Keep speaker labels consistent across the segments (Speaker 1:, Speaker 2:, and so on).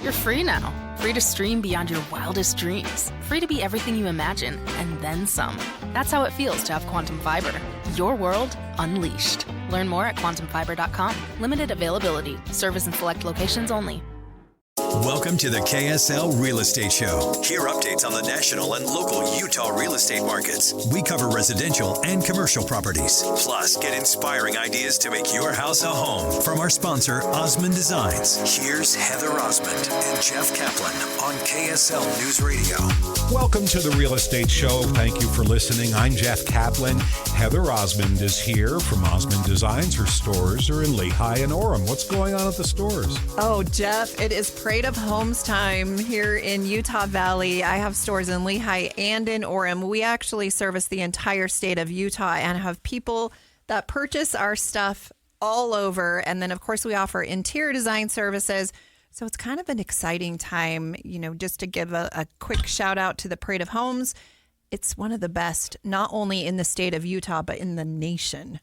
Speaker 1: You're free now. Free to stream beyond your wildest dreams. Free to be everything you imagine, and then some. That's how it feels to have Quantum Fiber. Your world unleashed. Learn more at quantumfiber.com. Limited availability. Service in select locations only.
Speaker 2: Welcome to the KSL Real Estate Show. Hear updates on the national and local Utah real estate markets. We cover residential and commercial properties. Plus, get inspiring ideas to make your house a home from our sponsor, Osmond Designs. Here's Heather Osmond and Jeff Caplan on KSL News Radio.
Speaker 3: Welcome to the Real Estate Show. Thank you for listening. I'm Jeff Caplan. Heather Osmond is here from Osmond Designs. Her stores are in Lehigh and Orem. What's going on at the stores?
Speaker 4: Oh, Jeff, it is Parade of Homes time here in Utah Valley. I have stores in Lehigh and in Orem. We actually service the entire state of Utah and have people that purchase our stuff all over. And then, of course, we offer interior design services. So it's kind of an exciting time, just to give a quick shout out to the Parade of Homes. It's one of the best, not only in the state of Utah, but in the nation.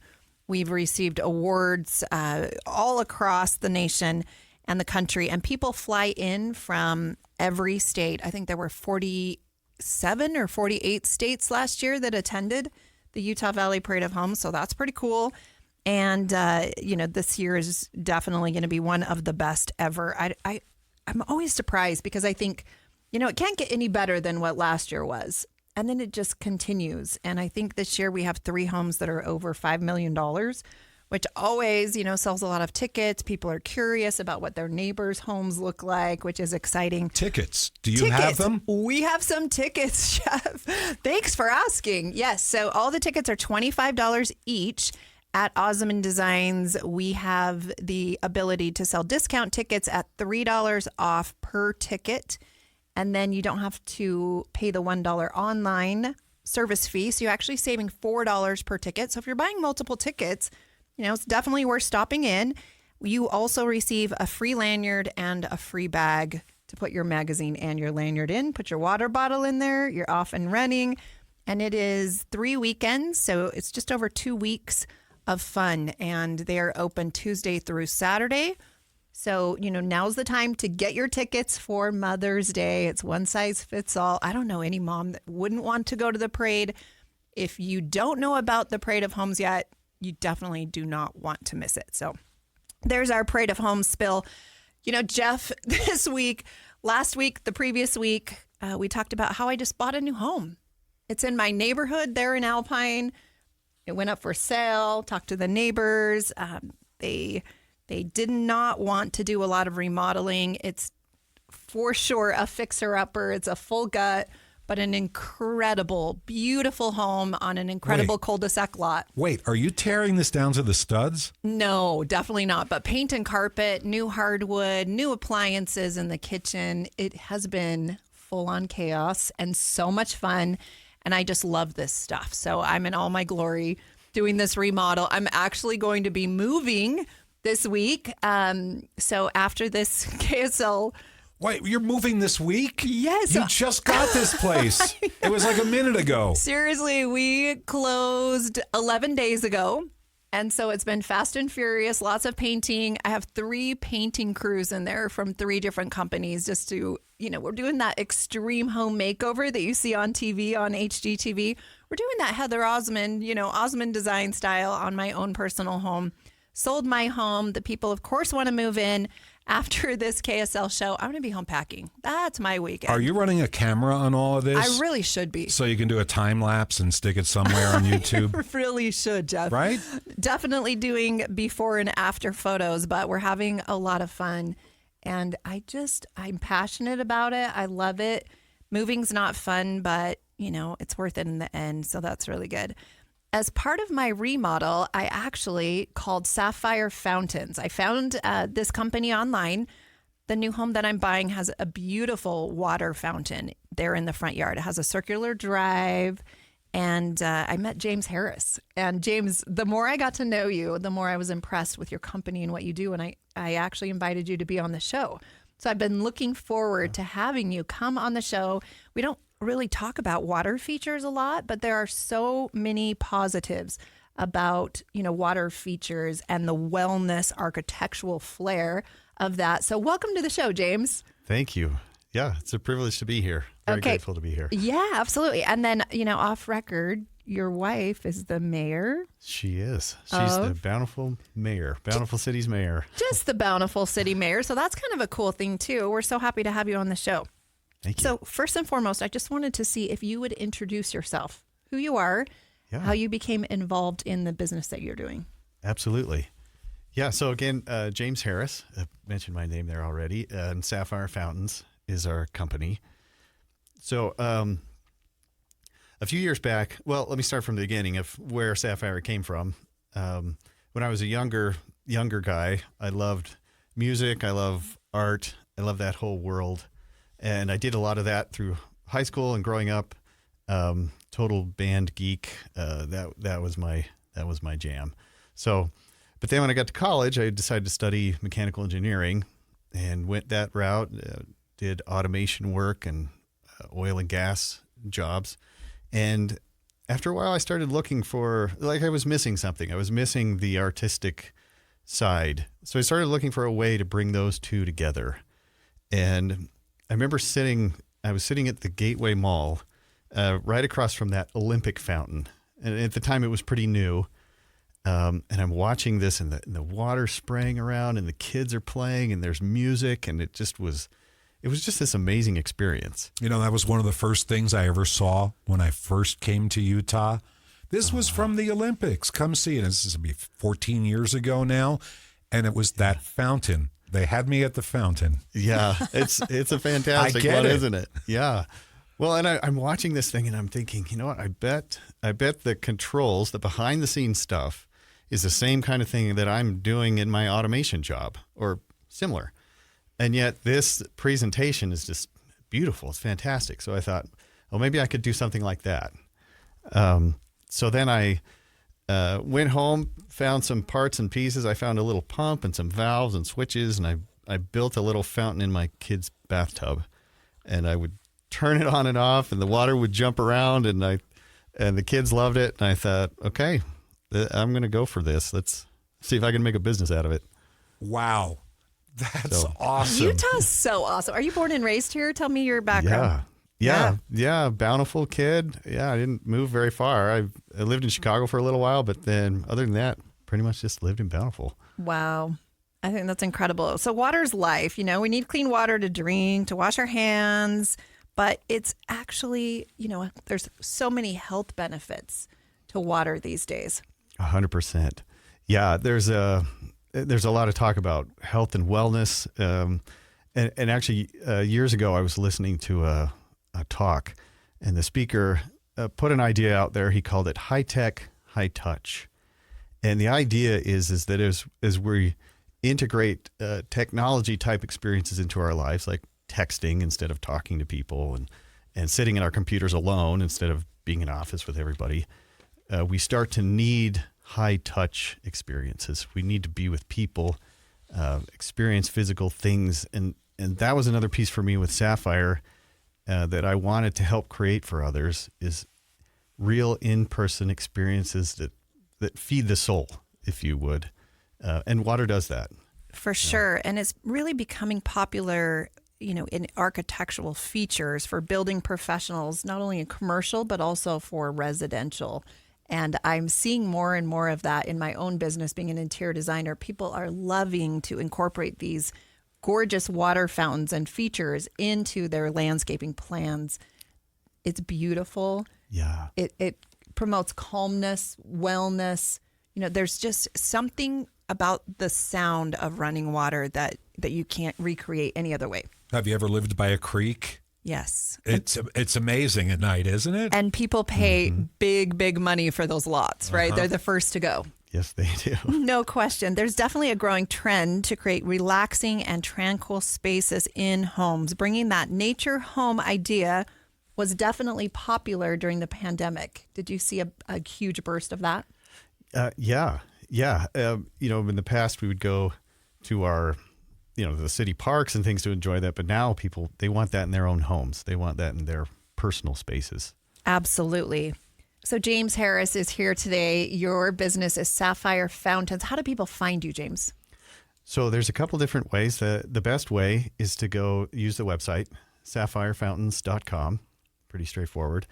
Speaker 4: We've received awards all across the nation and the country, and people fly in from every state. I think there were 47 or 48 states last year that attended the Utah Valley Parade of Homes, so that's pretty cool. And, this year is definitely going to be one of the best ever. I'm always surprised because I think, it can't get any better than what last year was. And then it just continues. And I think this year we have 3 homes that are over $5 million, which always, sells a lot of tickets. People are curious about what their neighbors' homes look like, which is exciting.
Speaker 3: Tickets. Do you have them?
Speaker 4: We have some tickets, Jeff. Thanks for asking. Yes. So all the tickets are $25 each. At Osmond Designs, we have the ability to sell discount tickets at $3 off per ticket. And then you don't have to pay the $1 online service fee. So you're actually saving $4 per ticket. So if you're buying multiple tickets, it's definitely worth stopping in. You also receive a free lanyard and a free bag to put your magazine and your lanyard in. Put your water bottle in there. You're off and running. And it is 3 weekends. So it's just over 2 weeks of fun, and they are open Tuesday through Saturday. So, now's the time to get your tickets for Mother's Day. It's one size fits all. I don't know any mom that wouldn't want to go to the parade. If you don't know about the Parade of Homes yet, you definitely do not want to miss it. So there's our Parade of Homes spill. Jeff, last week, the previous week, we talked about how I just bought a new home. It's in my neighborhood there in Alpine. It went up for sale, talked to the neighbors. They did not want to do a lot of remodeling. It's for sure a fixer-upper. It's a full gut, but an incredible, beautiful home on an incredible cul-de-sac lot.
Speaker 3: Wait, are you tearing this down to the studs?
Speaker 4: No, definitely not. But paint and carpet, new hardwood, new appliances in the kitchen. It has been full-on chaos and so much fun. And I just love this stuff. So I'm in all my glory doing this remodel. I'm actually going to be moving this week. So after this KSL...
Speaker 3: Wait, you're moving this week?
Speaker 4: Yes.
Speaker 3: You just got this place. It was like a minute ago.
Speaker 4: Seriously, we closed 11 days ago. And so it's been fast and furious, lots of painting. I have 3 painting crews in there from 3 different companies just to, we're doing that extreme home makeover that you see on TV, on HGTV. We're doing that Heather Osmond, Osmond design style on my own personal home. Sold my home. The people, of course, want to move in. After this KSL show, I'm going to be home packing. That's my weekend.
Speaker 3: Are you running a camera on all of this?
Speaker 4: I really should be.
Speaker 3: So you can do a time lapse and stick it somewhere on YouTube?
Speaker 4: I really should, Jeff.
Speaker 3: Right?
Speaker 4: Definitely doing before and after photos, but we're having a lot of fun. And I'm passionate about it. I love it. Moving's not fun, but, it's worth it in the end. So that's really good. As part of my remodel, I actually called Sapphire Fountains. I found this company online. The new home that I'm buying has a beautiful water fountain there in the front yard. It has a circular drive, and I met James Harris. And James, the more I got to know you, the more I was impressed with your company and what you do, and I actually invited you to be on the show. So I've been looking forward to having you come on the show. We don't really talk about water features a lot, but there are so many positives about, water features and the wellness architectural flair of that. So welcome to the show, James.
Speaker 5: Thank you. Yeah, it's a privilege to be here. Very grateful to be here.
Speaker 4: Yeah, absolutely. And then, off record, your wife is the mayor.
Speaker 5: She is. She's the bountiful mayor, Bountiful City's mayor.
Speaker 4: Just the Bountiful City mayor. So that's kind of a cool thing, too. We're so happy to have you on the show.
Speaker 5: Thank you.
Speaker 4: So first and foremost, I just wanted to see if you would introduce yourself, who you are, how you became involved in the business that you're doing.
Speaker 5: Absolutely. Yeah. So again, James Harris, I mentioned my name there already, and Sapphire Fountains is our company. So a few years back, well, let me start from the beginning of where Sapphire came from. When I was a younger guy, I loved music. I love art. I love that whole world. And I did a lot of that through high school and growing up. Total band geek. That was my jam. So, but then when I got to college, I decided to study mechanical engineering and went that route. Did automation work and oil and gas jobs. And after a while, I started looking for, I was missing something. I was missing the artistic side. So I started looking for a way to bring those two together. And I remember I was sitting at the Gateway Mall, right across from that Olympic fountain. And at the time, it was pretty new. And I'm watching this, and the water spraying around, and the kids are playing, and there's music, and it was just this amazing experience.
Speaker 3: That was one of the first things I ever saw when I first came to Utah. This was from the Olympics. Come see it. This is going to be 14 years ago now, and it was that fountain. They had me at the fountain.
Speaker 5: Yeah, it's a fantastic one, isn't it? Yeah. Well, and I'm watching this thing, and I'm thinking, you know what? I bet the controls, the behind-the-scenes stuff, is the same kind of thing that I'm doing in my automation job, or similar. And yet this presentation is just beautiful. It's fantastic. So I thought, well, maybe I could do something like that. So then I went home, found some parts and pieces. I found a little pump and some valves and switches, and I built a little fountain in my kid's bathtub. And I would turn it on and off, and the water would jump around, and the kids loved it. And I thought, okay, I'm going to go for this. Let's see if I can make a business out of it.
Speaker 3: Wow. That's awesome.
Speaker 4: Utah's so awesome. Are you born and raised here? Tell me your background.
Speaker 5: Yeah. Bountiful kid. Yeah, I didn't move very far. I lived in Chicago for a little while, but then other than that, pretty much just lived in Bountiful.
Speaker 4: Wow. I think that's incredible. So water's life. We need clean water to drink, to wash our hands, but it's actually, there's so many health benefits to water these days.
Speaker 5: 100%. Yeah, there's a lot of talk about health and wellness. And actually, years ago, I was listening to a talk, and the speaker put an idea out there. He called it high tech, high touch. And the idea is that as we integrate technology type experiences into our lives, like texting instead of talking to people, and sitting in our computers alone instead of being in office with everybody, we start to need high touch experiences. We need to be with people, experience physical things. And that was another piece for me with Sapphire that I wanted to help create for others, is real in-person experiences that feed the soul, if you would. And water does that.
Speaker 4: For sure. And it's really becoming popular, in architectural features for building professionals, not only in commercial, but also for residential. And I'm seeing more and more of that in my own business, being an interior designer. People are loving to incorporate these gorgeous water fountains and features into their landscaping plans. It's beautiful.
Speaker 5: Yeah.
Speaker 4: It promotes calmness, wellness. There's just something about the sound of running water that you can't recreate any other way.
Speaker 3: Have you ever lived by a creek?
Speaker 4: Yes.
Speaker 3: It's amazing at night, isn't it?
Speaker 4: And people pay big money for those lots, right? They're the first to go.
Speaker 5: Yes, they do.
Speaker 4: No question. There's definitely a growing trend to create relaxing and tranquil spaces in homes. Bringing that nature home idea was definitely popular during the pandemic. Did you see a huge burst of that?
Speaker 5: Yeah. In the past, we would go to our the city parks and things to enjoy that. But now people, they want that in their own homes. They want that in their personal spaces.
Speaker 4: Absolutely. So James Harris is here today. Your business is Sapphire Fountains. How do people find you, James?
Speaker 5: So there's a couple different ways. The best way is to go use the website, sapphirefountains.com. Pretty straightforward.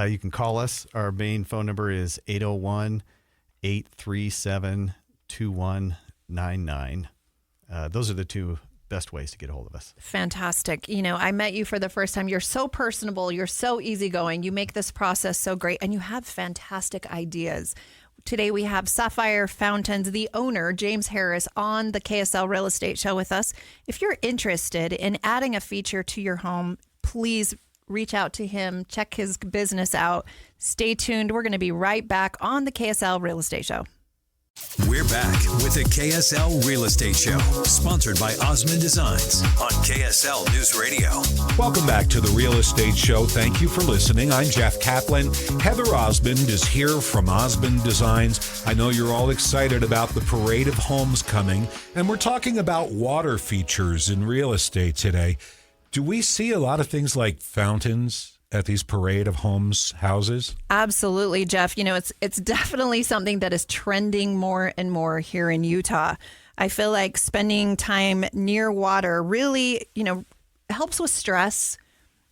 Speaker 5: You can call us. Our main phone number is 801-837-2199. Those are the two best ways to get a hold of us.
Speaker 4: Fantastic. I met you for the first time. You're so personable. You're so easygoing. You make this process so great, and you have fantastic ideas. Today we have Sapphire Fountains, the owner, James Harris, on the KSL Real Estate Show with us. If you're interested in adding a feature to your home, please reach out to him. Check his business out. Stay tuned. We're going to be right back on the KSL Real Estate Show.
Speaker 2: We're back with the KSL Real Estate Show, sponsored by Osmond Designs on KSL News Radio.
Speaker 3: Welcome back to the Real Estate Show. Thank you for listening. I'm Jeff Caplan. Heather Osmond is here from Osmond Designs. I know you're all excited about the parade of homes coming, and we're talking about water features in real estate today. Do we see a lot of things like fountains at these parade of homes houses?
Speaker 4: Absolutely, Jeff. It's definitely something that is trending more and more here in Utah. I feel like spending time near water really, helps with stress.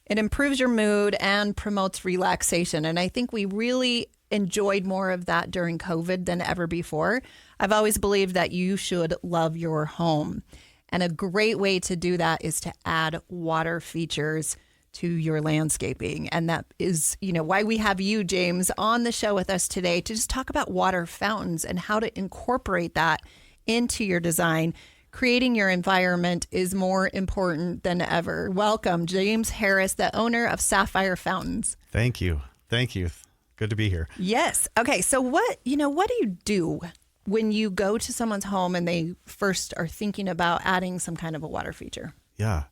Speaker 4: It improves your mood and promotes relaxation. And I think we really enjoyed more of that during COVID than ever before. I've always believed that you should love your home. And a great way to do that is to add water features to your landscaping. And that is, why we have you, James, on the show with us today to just talk about water fountains and how to incorporate that into your design. Creating your environment is more important than ever. Welcome, James Harris, the owner of Sapphire Fountains.
Speaker 5: Thank you. Good to be here.
Speaker 4: Yes. Okay. So what do you do when you go to someone's home and they first are thinking about adding some kind of a water feature?
Speaker 5: Yeah.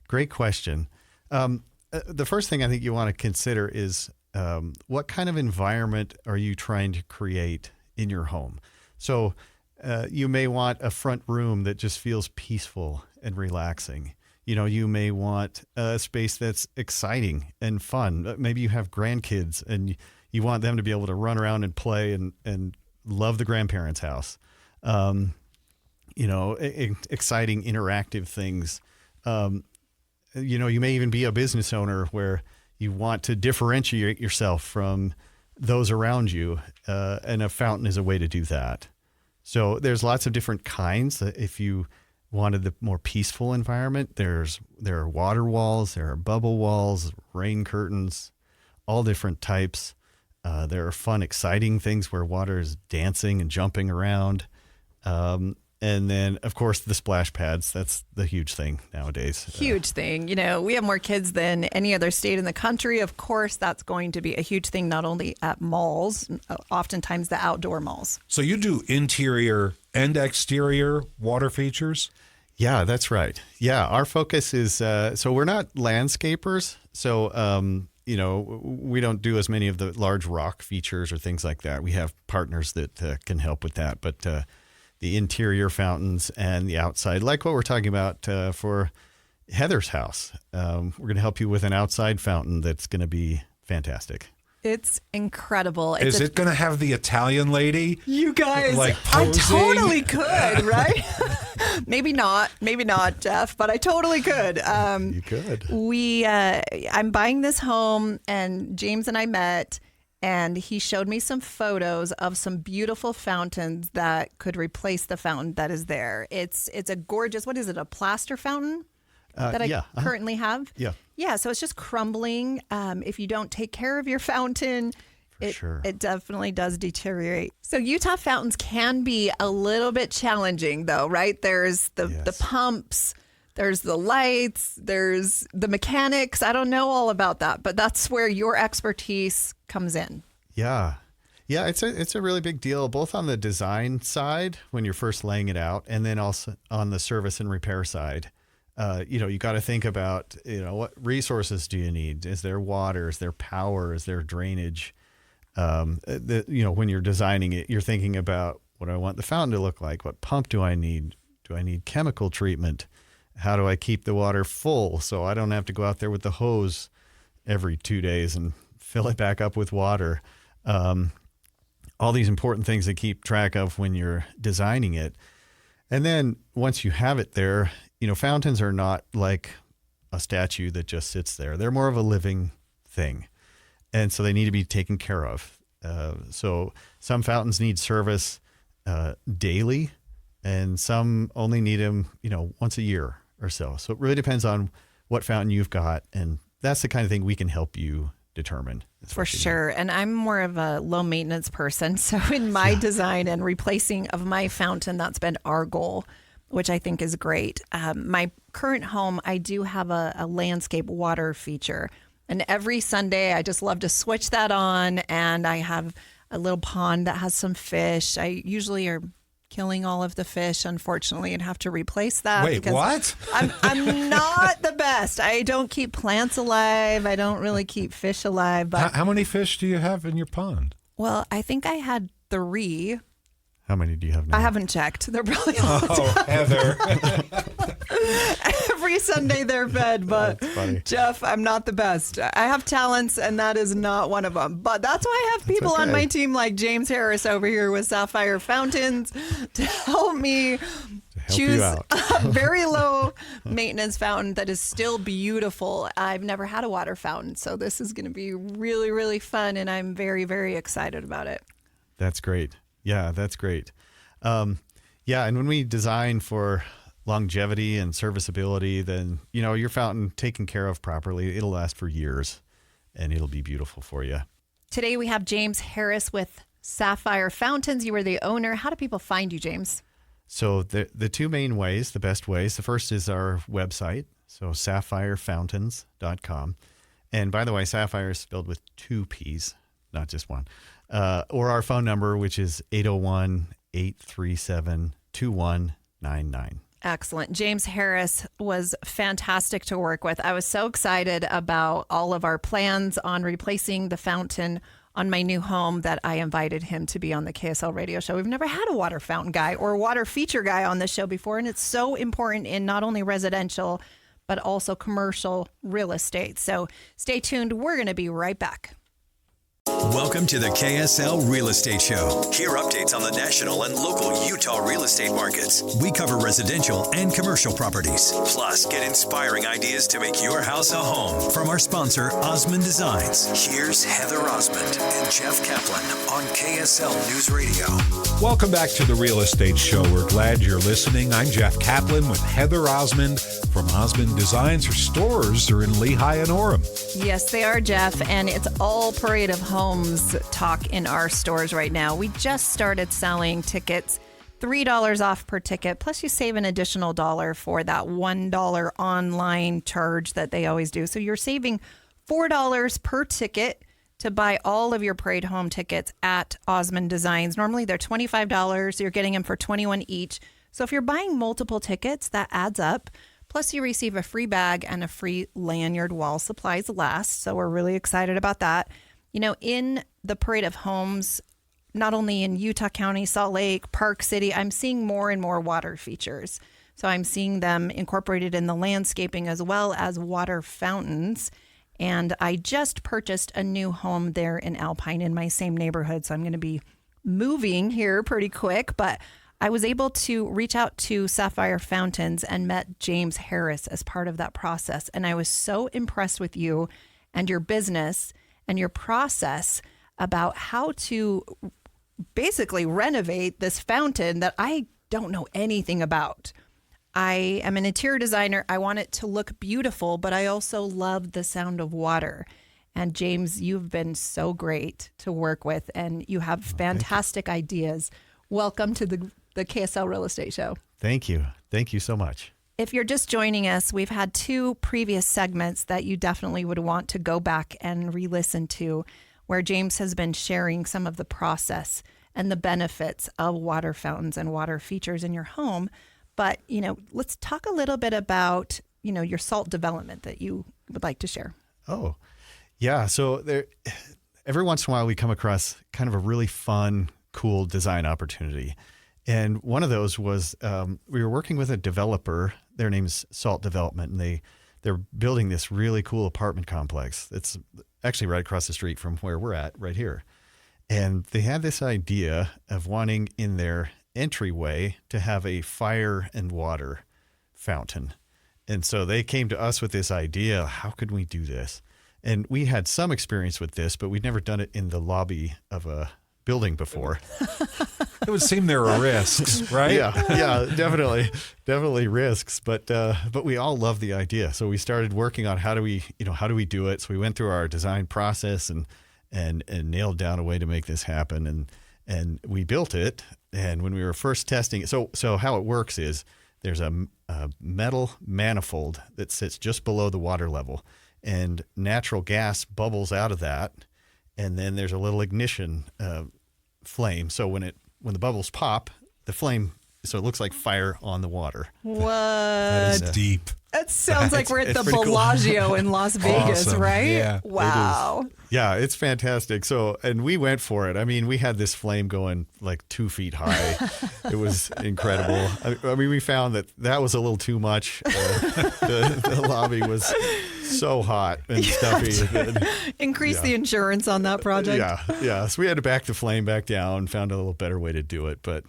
Speaker 5: Great question. The first thing I think you want to consider is what kind of environment are you trying to create in your home? So you may want a front room that just feels peaceful and relaxing. You may want a space that's exciting and fun. Maybe you have grandkids and you want them to be able to run around and play and love the grandparents' house. Exciting, interactive things. You may even be a business owner where you want to differentiate yourself from those around you, and a fountain is a way to do that. So there's lots of different kinds. If you wanted the more peaceful environment, there are water walls, there are bubble walls, rain curtains, all different types. There are fun, exciting things where water is dancing and jumping around. And then, of course, the splash pads. That's the huge thing nowadays.
Speaker 4: Huge thing. We have more kids than any other state in the country. Of course, that's going to be a huge thing, not only at malls, oftentimes the outdoor malls.
Speaker 3: So you do interior and exterior water features?
Speaker 5: Yeah, that's right. Yeah, our focus is, so we're not landscapers. So, we don't do as many of the large rock features or things like that. We have partners that can help with that. But the interior fountains and the outside, like what we're talking about for Heather's house. We're going to help you with an outside fountain that's going to be fantastic.
Speaker 4: It's incredible.
Speaker 3: Is it going to have the Italian lady?
Speaker 4: You guys,
Speaker 3: like
Speaker 4: I
Speaker 3: posing?
Speaker 4: totally could, right? Maybe not, Jeff, but I totally could.
Speaker 5: You could.
Speaker 4: I'm buying this home, and James and I met, and he showed me some photos of some beautiful fountains that could replace the fountain that is there. It's a gorgeous, what is it, a plaster fountain that I currently have?
Speaker 5: Yeah.
Speaker 4: Yeah, so it's just crumbling. If you don't take care of your fountain, it definitely does deteriorate. So Utah fountains can be a little bit challenging, though, right? There's the pumps, there's the lights, there's the mechanics. I don't know all about that, but that's where your expertise comes in.
Speaker 5: Yeah. Yeah, it's a really big deal, both on the design side when you're first laying it out, and then also on the service and repair side. You got to think about, what resources do you need? Is there water? Is there power? Is there drainage? When you're designing it, you're thinking about what do I want the fountain to look like? What pump do I need? Do I need chemical treatment? How do I keep the water full so I don't have to go out there with the hose every 2 days and fill it back up with water? All these important things to keep track of when you're designing it. And then once you have it there, fountains are not like a statue that just sits there. They're more of a living thing. And so they need to be taken care of. So some fountains need service daily, and some only need them, once a year or so. So it really depends on what fountain you've got. And that's the kind of thing we can help you determine.
Speaker 4: For sure. And I'm more of a low maintenance person. So in my design and replacing of my fountain, that's been our goal, which I think is great. My current home, I do have a landscape water feature. And every Sunday, I just love to switch that on. And I have a little pond that has some fish. I usually are killing all of the fish, unfortunately, and have to replace that.
Speaker 3: Wait, what?
Speaker 4: I'm not the best. I don't keep plants alive. I don't really keep fish alive. But
Speaker 3: How many fish do you have in your pond?
Speaker 4: well, I think I had 3.
Speaker 5: How many do you have now?
Speaker 4: I haven't checked. They're probably all
Speaker 3: Heather.
Speaker 4: every Sunday they're fed, but
Speaker 5: That's funny.
Speaker 4: Jeff, I'm not the best. I have talents, and that is not one of them. But that's why I have people on
Speaker 5: okay.
Speaker 4: my team like James Harris over here with Sapphire Fountains to help me choose a very low maintenance fountain that is still beautiful. I've never had a water fountain, so this is going to be really, really fun, and I'm very, very excited about it.
Speaker 5: That's great. Yeah, that's great. And when we design for longevity and serviceability, then, your fountain taken care of properly, it'll last for years and it'll be beautiful for you.
Speaker 4: Today we have James Harris with Sapphire Fountains. You are the owner. How do people find you, James?
Speaker 5: So the two main ways, the best ways, the first is our website, so sapphirefountains.com. And by the way, Sapphire is spelled with 2 P's, not just one. Or our phone number, which is 801-837-2199.
Speaker 4: Excellent. James Harris was fantastic to work with. I was so excited about all of our plans on replacing the fountain on my new home that I invited him to be on the KSL radio show. We've never had a water fountain guy or a water feature guy on this show before, and it's so important in not only residential, but also commercial real estate. So stay tuned. We're going to be right back.
Speaker 2: Welcome to the KSL Real Estate Show. Hear updates on the national and local Utah real estate markets. We cover residential and commercial properties. Plus, get inspiring ideas to make your house a home from our sponsor, Osmond Designs. Here's Heather Osmond and Jeff Caplan on KSL News Radio.
Speaker 3: Welcome back to the Real Estate Show. We're glad you're listening. I'm Jeff Caplan with Heather Osmond from Osmond Designs. Her stores are in Lehi and Orem.
Speaker 4: Yes, they are, Jeff, and it's all Parade of Homes talk in our stores right now. We just started selling tickets, $3 off per ticket, plus you save an additional $1 for that $1 online charge that they always do. So you're saving $4 per ticket to buy all of your Parade Home tickets at Osmond Designs. Normally they're $25. You're getting them for $21 each. So if you're buying multiple tickets, that adds up. Plus, you receive a free bag and a free lanyard while supplies last. So we're really excited about that. In the Parade of Homes, not only in Utah County, Salt Lake, Park City, I'm seeing more and more water features. So I'm seeing them incorporated in the landscaping as well as water fountains. And I just purchased a new home there in Alpine in my same neighborhood. So I'm going to be moving here pretty quick. But I was able to reach out to Sapphire Fountains and met James Harris as part of that process. And I was so impressed with you and your business and your process about how to basically renovate this fountain that I don't know anything about. I am an interior designer. I want it to look beautiful, but I also love the sound of water. And James, you've been so great to work with, and you have fantastic ideas. Welcome to the KSL Real Estate Show.
Speaker 5: Thank you. Thank you so much.
Speaker 4: If you're just joining us, we've had 2 previous segments that you definitely would want to go back and re-listen to, where James has been sharing some of the process and the benefits of water fountains and water features in your home. But, let's talk a little bit about, your salt development that you would like to share.
Speaker 5: Oh, yeah. So every once in a while we come across kind of a really fun, cool design opportunity. And one of those was we were working with a developer. Their name's Salt Development, and they're building this really cool apartment complex. It's actually right across the street from where we're at, right here. And they had this idea of wanting in their entryway to have a fire and water fountain. And so they came to us with this idea, how could we do this? And we had some experience with this, but we'd never done it in the lobby of a building before.
Speaker 3: It would seem there are risks, right?
Speaker 5: Yeah, definitely risks. But we all love the idea. So we started working on how do we do it? So we went through our design process and nailed down a way to make this happen. And we built it. And when we were first testing it, so how it works is there's a metal manifold that sits just below the water level, and natural gas bubbles out of that. And then there's a little ignition flame. So when the bubbles pop, the flame, so it looks like fire on the water.
Speaker 4: What?
Speaker 3: That is deep.
Speaker 4: That sounds like we're at the
Speaker 5: pretty cool.
Speaker 4: Bellagio in Las Vegas,
Speaker 3: Awesome.
Speaker 4: right?
Speaker 3: Yeah, it
Speaker 4: Wow.
Speaker 5: Yeah, it's fantastic. So, and we went for it. I mean, we had this flame going like 2 feet high. It was incredible. I mean, we found that was a little too much. The lobby was so hot and stuffy.
Speaker 4: Increase the insurance on that project.
Speaker 5: Yeah. So we had to back the flame back down, found a little better way to do it. But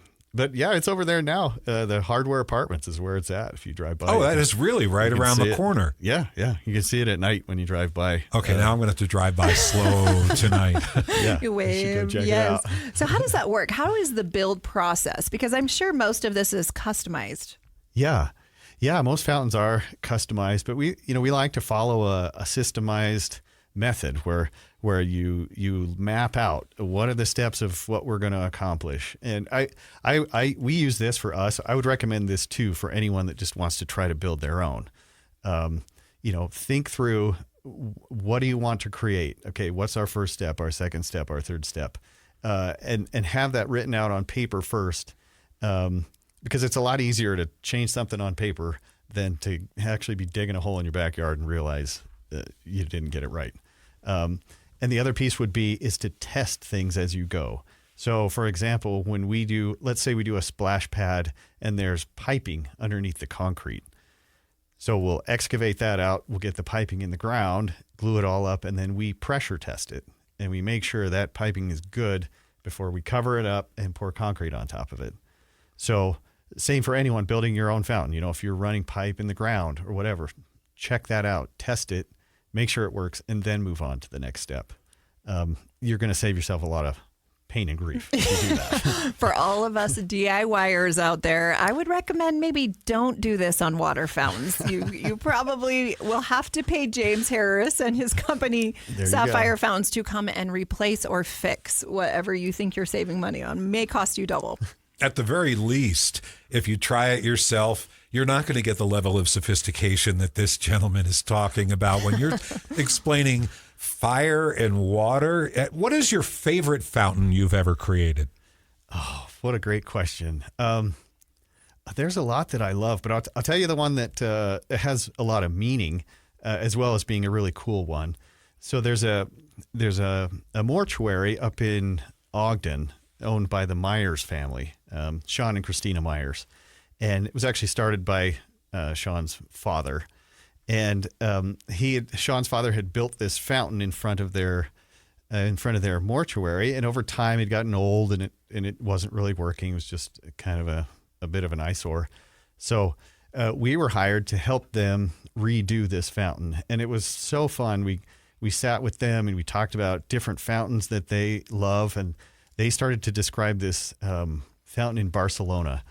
Speaker 5: yeah, it's over there now. The Hardware Apartments is where it's at if you drive by.
Speaker 3: Oh, that is really right around the corner.
Speaker 5: Yeah. You can see it at night when you drive by.
Speaker 3: Okay, now I'm going to have to drive by slow tonight.
Speaker 5: Yeah,
Speaker 4: You
Speaker 5: should
Speaker 4: wave.
Speaker 5: go check it
Speaker 4: Yes.
Speaker 5: out.
Speaker 4: So how does that work? How is the build process? Because I'm sure most of this is customized.
Speaker 5: Yeah, most fountains are customized, but we like to follow a systemized method where you map out what are the steps of what we're going to accomplish. And we use this for us. I would recommend this too for anyone that just wants to try to build their own. Think through, what do you want to create? Okay, what's our first step, our second step, our third step? And have that written out on paper first, because it's a lot easier to change something on paper than to actually be digging a hole in your backyard and realize you didn't get it right. And the other piece is to test things as you go. So for example, when let's say we do a splash pad and there's piping underneath the concrete. So we'll excavate that out. We'll get the piping in the ground, glue it all up, and then we pressure test it. And we make sure that piping is good before we cover it up and pour concrete on top of it. So same for anyone building your own fountain. If you're running pipe in the ground or whatever, check that out, test it, make sure it works, and then move on to the next step. You're going to save yourself a lot of pain and grief if you do that.
Speaker 4: For all of us DIYers out there, I would recommend maybe don't do this on water fountains. You probably will have to pay James Harris and his company Sapphire Fountains to come and replace or fix whatever you think you're saving money on. May cost you double.
Speaker 3: At the very least, if you try it yourself, you're not going to get the level of sophistication that this gentleman is talking about when you're explaining fire and water. What is your favorite fountain you've ever created?
Speaker 5: Oh, what a great question. There's a lot that I love, but I'll tell you the one that has a lot of meaning, as well as being a really cool one. So there's a mortuary up in Ogden owned by the Myers family, Sean and Christina Myers. And it was actually started by Sean's father. And Sean's father had built this fountain in front of their mortuary. And over time, it had gotten old and it wasn't really working. It was just kind of a bit of an eyesore. So we were hired to help them redo this fountain. And it was so fun. We sat with them and we talked about different fountains that they love. And they started to describe this fountain in Barcelona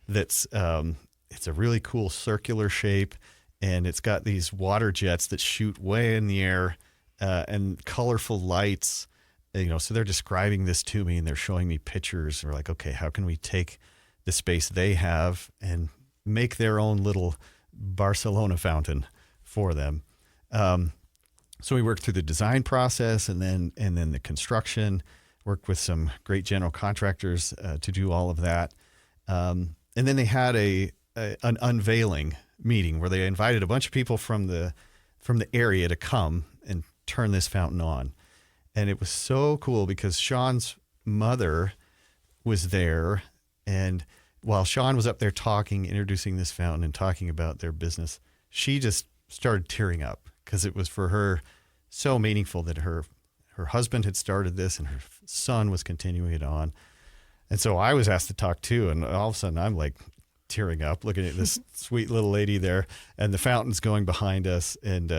Speaker 5: that's it's a really cool circular shape, and it's got these water jets that shoot way in the air and colorful lights. So they're describing this to me and they're showing me pictures. We're like, okay, how can we take the space they have and make their own little Barcelona fountain for them? So we worked through the design process and then the construction. Worked with some great general contractors to do all of that. And then they had an unveiling meeting where they invited a bunch of people from the area to come and turn this fountain on. And it was so cool because Sean's mother was there. And while Sean was up there talking, introducing this fountain and talking about their business, she just started tearing up because it was for her so meaningful that her husband had started this and her son was continuing it on. And so I was asked to talk too. And all of a sudden I'm like tearing up looking at this sweet little lady there and the fountain's going behind us. And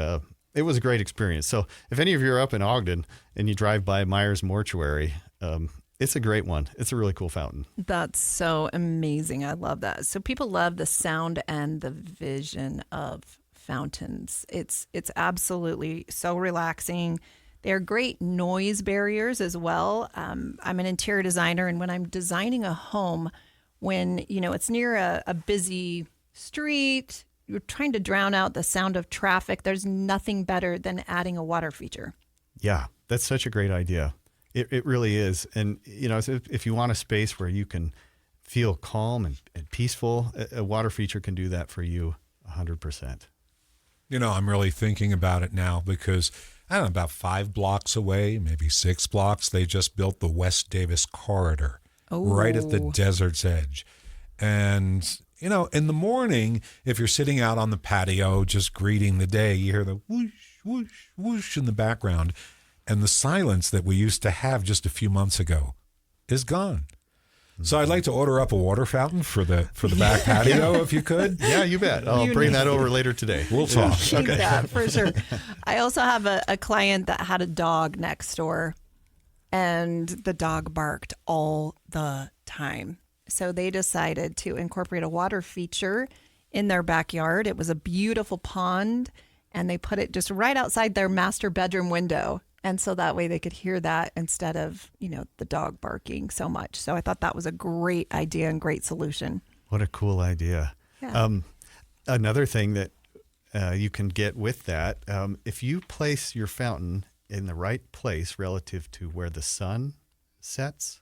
Speaker 5: it was a great experience. So if any of you are up in Ogden and you drive by Myers Mortuary, it's a great one. It's a really cool fountain.
Speaker 4: That's so amazing. I love that. So people love the sound and the vision of fountains. It's absolutely so relaxing. They're great noise barriers as well. I'm an interior designer, and when I'm designing a home, when it's near a busy street, you're trying to drown out the sound of traffic. There's nothing better than adding a water feature.
Speaker 5: Yeah, that's such a great idea. It really is. And, if you want a space where you can feel calm and peaceful, a water feature can do that for you 100%.
Speaker 3: I'm really thinking about it now because, I don't know, about 5 blocks away, maybe 6 blocks, they just built the West Davis Corridor right at the desert's edge. And, in the morning, if you're sitting out on the patio just greeting the day, you hear the whoosh, whoosh, whoosh in the background. And the silence that we used to have just a few months ago is gone. So I'd like to order up a water fountain for the back patio, if you could.
Speaker 5: Yeah, you bet. I'll bring that over later today.
Speaker 3: We'll talk.
Speaker 4: Okay. That for sure. I also have a client that had a dog next door, and the dog barked all the time. So they decided to incorporate a water feature in their backyard. It was a beautiful pond, and they put it just right outside their master bedroom window. And so that way they could hear that instead of, the dog barking so much. So I thought that was a great idea and great solution.
Speaker 5: What a cool idea.
Speaker 4: Yeah.
Speaker 5: Another thing that you can get with that, if you place your fountain in the right place relative to where the sun sets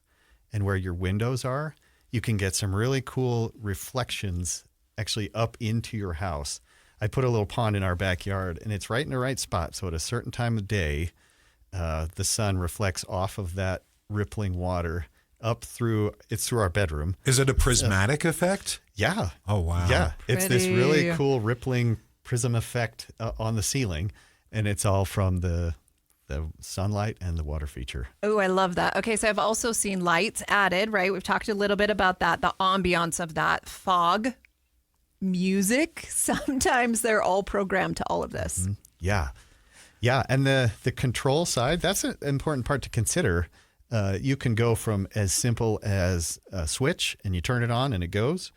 Speaker 5: and where your windows are, you can get some really cool reflections actually up into your house. I put a little pond in our backyard, and it's right in the right spot. So at a certain time of day, the sun reflects off of that rippling water up through our bedroom.
Speaker 3: Is it a prismatic effect?
Speaker 5: Yeah.
Speaker 3: Oh, wow.
Speaker 5: Yeah. It's this
Speaker 4: Pretty.
Speaker 5: really cool rippling prism effect on the ceiling, and it's all from the sunlight and the water feature.
Speaker 4: Oh, I love that. Okay, so I've also seen lights added, right? We've talked a little bit about that, the ambiance of that, fog, music. Sometimes they're all programmed to all of this.
Speaker 5: Mm-hmm. Yeah. Yeah, and the control side, that's an important part to consider. You can go from as simple as a switch and you turn it on and it goes,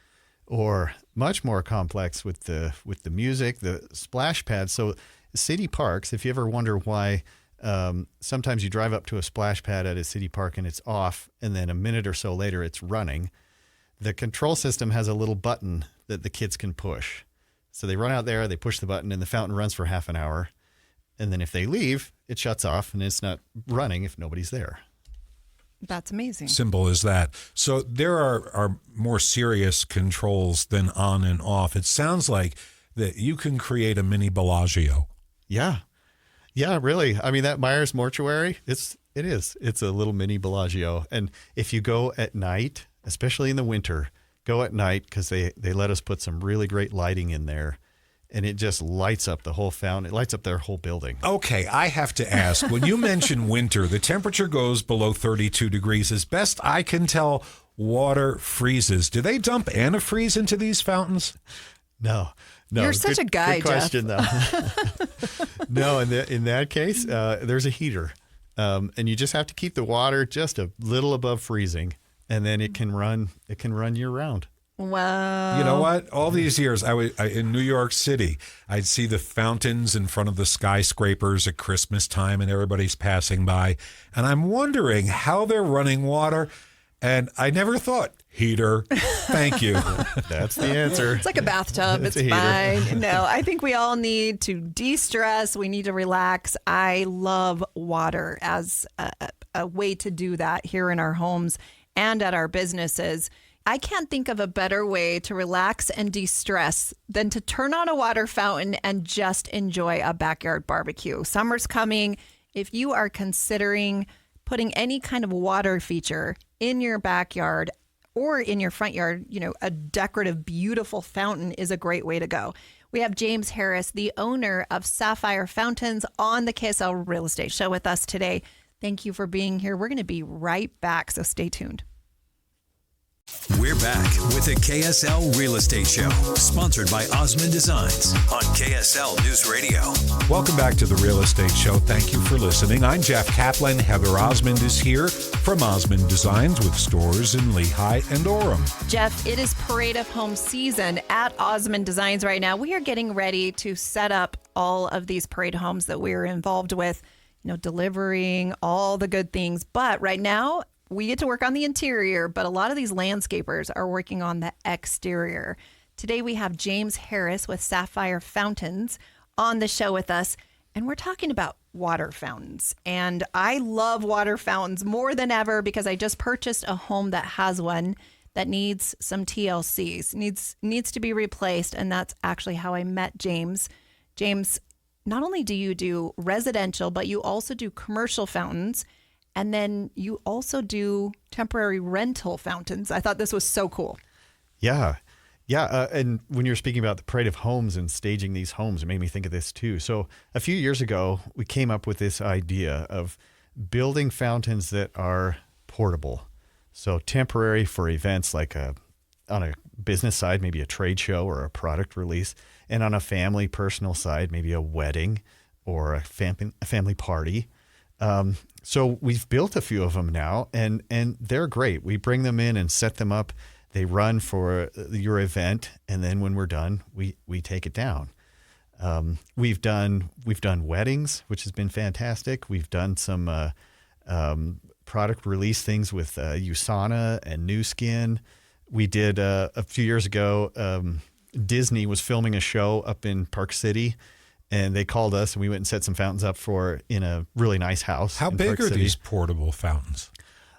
Speaker 5: or much more complex with the music, the splash pad. So city parks, if you ever wonder why sometimes you drive up to a splash pad at a city park and it's off, and then a minute or so later it's running, the control system has a little button that the kids can push. So they run out there, they push the button, and the fountain runs for half an hour. And then if they leave, it shuts off and it's not running if nobody's there.
Speaker 4: That's amazing.
Speaker 3: Simple as that. So there are more serious controls than on and off. It sounds like that you can create a mini Bellagio.
Speaker 5: Yeah. Yeah, really. I mean, that Myers Mortuary, it's a little mini Bellagio. And if you go at night, especially in the winter, go at night because they let us put some really great lighting in there. And it just lights up the whole fountain. It lights up their whole building.
Speaker 3: Okay, I have to ask, when you mention winter, the temperature goes below 32 degrees. As best I can tell, water freezes. Do they dump antifreeze into these fountains?
Speaker 5: No.
Speaker 4: You're such a guy,
Speaker 5: good question, though. No, in that case, there's a heater. And you just have to keep the water just a little above freezing, and then it can run year round.
Speaker 4: Wow.
Speaker 3: You know what? All these years, I in New York City, I'd see the fountains in front of the skyscrapers at Christmas time, and everybody's passing by. And I'm wondering how they're running water. And I never thought, heater, thank you.
Speaker 5: That's the answer.
Speaker 4: It's like a bathtub. It's fine. No, I think we all need to de-stress. We need to relax. I love water as a way to do that here in our homes and at our businesses. I can't think of a better way to relax and de-stress than to turn on a water fountain and just enjoy a backyard barbecue. Summer's coming. If you are considering putting any kind of water feature in your backyard or in your front yard, a decorative, beautiful fountain is a great way to go. We have James Harris, the owner of Sapphire Fountains, on the KSL Real Estate Show with us today. Thank you for being here. We're going to be right back, so stay tuned.
Speaker 2: We're back with the KSL Real Estate Show, sponsored by Osmond Designs on KSL News Radio.
Speaker 3: Welcome back to the Real Estate Show. Thank you for listening. I'm Jeff Caplan. Heather Osmond is here from Osmond Designs with stores in Lehigh and Orem.
Speaker 4: Jeff, it is Parade of Home season at Osmond Designs right now. We are getting ready to set up all of these parade homes that we are involved with, delivering all the good things. But right now, we get to work on the interior, but a lot of these landscapers are working on the exterior. Today, we have James Harris with Sapphire Fountains on the show with us, and we're talking about water fountains. And I love water fountains more than ever because I just purchased a home that has one that needs some TLCs, needs to be replaced, and that's actually how I met James. James, not only do you do residential, but you also do commercial fountains. And then you also do temporary rental fountains. I thought this was so cool.
Speaker 5: Yeah. And when you're speaking about the Parade of Homes and staging these homes, it made me think of this too. So a few years ago, we came up with this idea of building fountains that are portable. So temporary for events like on a business side, maybe a trade show or a product release. And on a family, personal side, maybe a wedding or a family party. So we've built a few of them now, and they're great. We bring them in and set them up. They run for your event, and then when we're done, we take it down. We've done weddings, which has been fantastic. We've done some product release things with USANA and New Skin. We did a few years ago. Disney was filming a show up in Park City. And they called us, and we went and set some fountains up in a really nice house.
Speaker 3: How big are these portable fountains?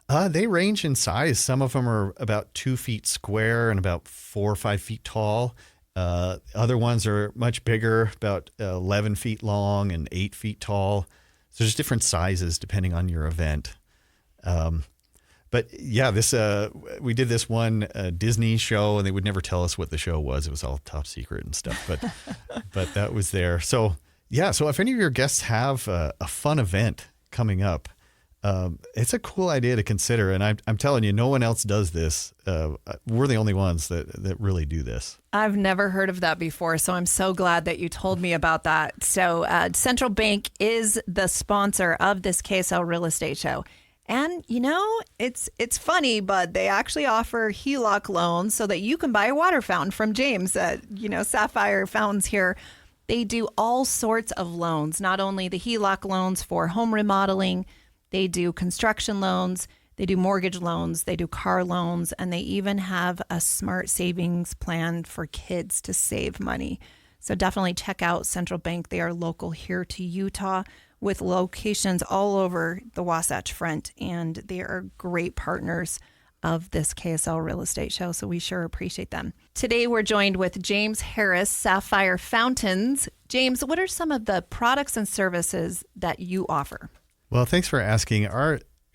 Speaker 5: They range in size. Some of them are about 2 feet square and about 4 or 5 feet tall. Other ones are much bigger, about 11 feet long and 8 feet tall. So there's different sizes depending on your event. But yeah, we did this one Disney show, and they would never tell us what the show was. It was all top secret and stuff. But that was there. So yeah, so if any of your guests have a fun event coming up, it's a cool idea to consider. And I'm telling you, no one else does this. We're the only ones that really do this.
Speaker 4: I've never heard of that before, so I'm so glad that you told me about that. So Central Bank is the sponsor of this KSL Real Estate Show. And, it's funny, but they actually offer HELOC loans so that you can buy a water fountain from James at, Sapphire Fountains here. They do all sorts of loans, not only the HELOC loans for home remodeling, they do construction loans, they do mortgage loans, they do car loans, and they even have a smart savings plan for kids to save money. So definitely check out Central Bank. They are local here to Utah, with locations all over the Wasatch Front, and they are great partners of this KSL Real Estate Show, so we sure appreciate them. Today, we're joined with James Harris, Sapphire Fountains. James, what are some of the products and services that you offer?
Speaker 5: Well, thanks for asking.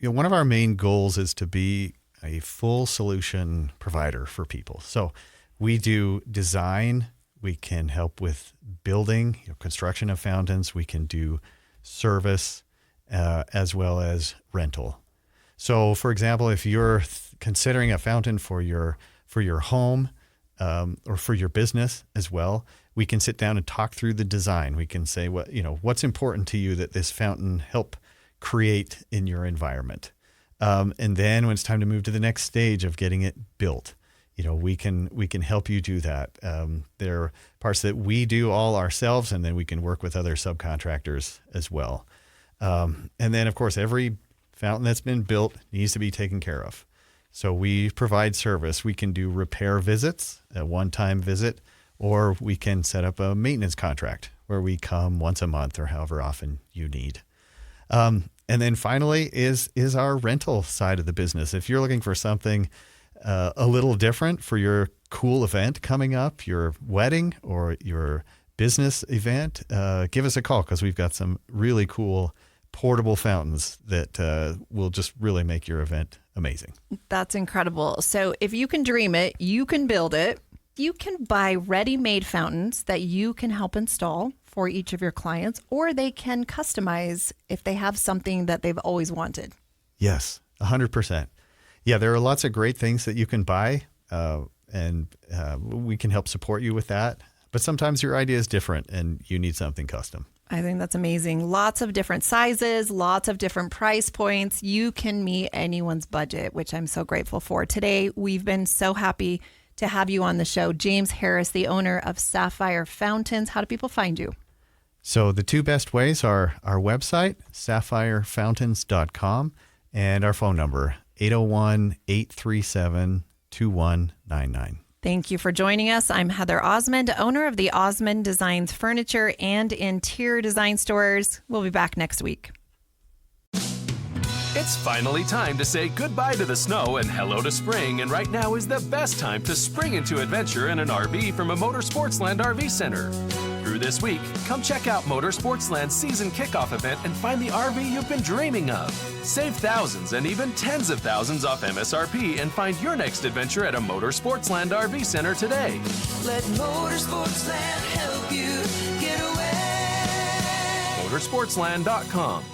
Speaker 5: One of our main goals is to be a full solution provider for people. So we do design, we can help with building, construction of fountains, we can do service, as well as rental. So, for example, if you're considering a fountain for your home or for your business as well, we can sit down and talk through the design. We can say what's important to you that this fountain help create in your environment, and then when it's time to move to the next stage of getting it built, we can help you do that. There are parts that we do all ourselves, and then we can work with other subcontractors as well. And then, of course, every fountain that's been built needs to be taken care of. So we provide service. We can do repair visits, a one-time visit, or we can set up a maintenance contract where we come once a month or however often you need. And then finally is our rental side of the business. If you're looking for something a little different for your cool event coming up, your wedding or your business event, give us a call because we've got some really cool portable fountains that will just really make your event amazing.
Speaker 4: That's incredible. So if you can dream it, you can build it. You can buy ready-made fountains that you can help install for each of your clients, or they can customize if they have something that they've always wanted.
Speaker 5: Yes, 100%. Yeah, there are lots of great things that you can buy, and we can help support you with that. But sometimes your idea is different and you need something custom.
Speaker 4: I think that's amazing. Lots of different sizes, lots of different price points. You can meet anyone's budget, which I'm so grateful for. Today, we've been so happy to have you on the show. James Harris, the owner of Sapphire Fountains. How do people find you?
Speaker 5: So the two best ways are our website, sapphirefountains.com, and our phone number, 801-837-2199.
Speaker 4: Thank you for joining us. I'm Heather Osmond, owner of the Osmond Designs Furniture and Interior Design Stores. We'll be back next week.
Speaker 6: It's finally time to say goodbye to the snow and hello to spring, and right now is the best time to spring into adventure in an RV from a Motorsportsland RV Center. Through this week, come check out Motorsportsland's season kickoff event and find the RV you've been dreaming of. Save thousands and even tens of thousands off MSRP and find your next adventure at a Motorsportsland RV Center today.
Speaker 7: Let Motorsportsland help you get away.
Speaker 6: Motorsportsland.com.